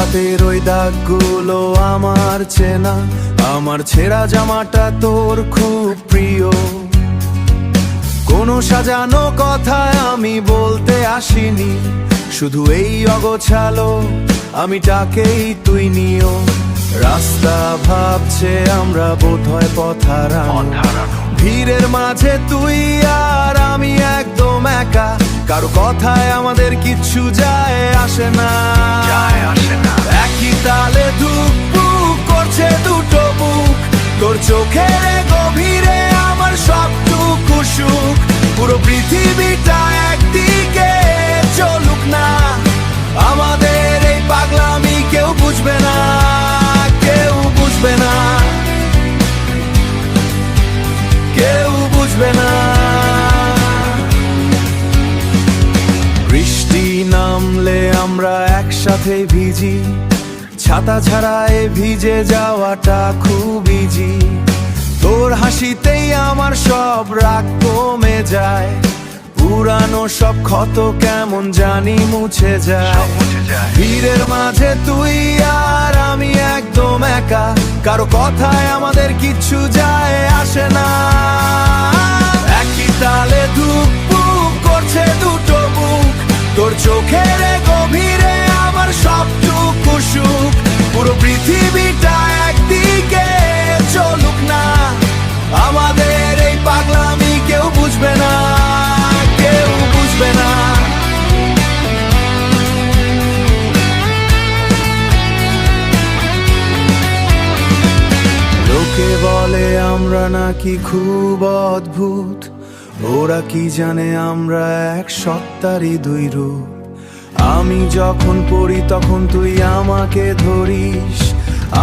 হাতের ওই দাগগুলো আমার চেনা, আমার ছেঁড়া জামাটা তোর খুব প্রিয়। কোনো সাজানো কথায় আমি বলতে আসিনি, শুধু এই অগোছালো আমিটাকেই তুই নিও। রাস্তা ভাবছে আমরা বোধহয় পথ হারানো, ভিড়ের মাঝে তুই আর আমি একদম একা, কারো কথায় আমাদের কিচ্ছু যায় আসে না। একই তালে ধুকপুক করছে দুটো বুক, তোর চোখের গভীরে আমার সবটুকু সুখ। পুরো পৃথিবীটা একদিকে চলুক না, আমাদের এই পাগলামি কেউ বুঝবে না, কেউ বুঝবে না, কেউ বুঝবে না। বৃষ্টি নামলে আমরা একসাথে ভিজি, ছাতা ছাড়ায় ভিজে যাওয়াটা খুব ইজি। তোর হাসিতেই আমার সব রাগ কমে যায়, পুরানো সব ক্ষত কেমন জানি মুছে যায়। ভিড়ের মাঝে তুই আর আমি একদম একা, কারো কথায় আমাদের কিচ্ছু যায় আসে না। একই তালে ধুকপুক করছে দুটো বুক, তোর চোখের গভীরে আমার সবটুকু সুখ। পুরো পৃথিবীটা একদিকে চলুক না, আমাদের এই পাগলামি কেউ বুঝবে না, কেউ বুঝবে না। লোকে বলে আমরা নাকি খুব অদ্ভুত, ওরা কি জানে আমরা এক সত্তারই দুই রূপ। আমি যখন পড়ি তখন তুই আমাকে ধরিস,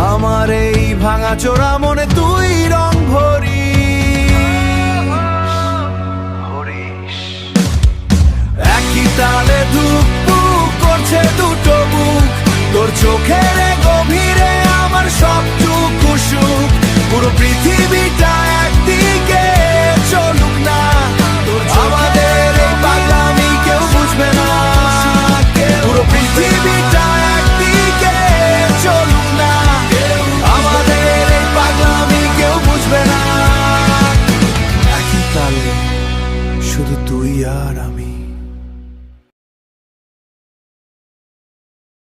আমার এই ভাঙা চোরা মনে তুই রং ভরিস। একই তালে ধুকপুক করছে দুটো বুক, তোর চোখের গভীরে আমার সবটুকু সুখ। পুরো পৃথিবীটা একদিকে চলুক না, আমাদের এই পাগলামি কেউ বুঝবে না, পুরো পৃথিবীটা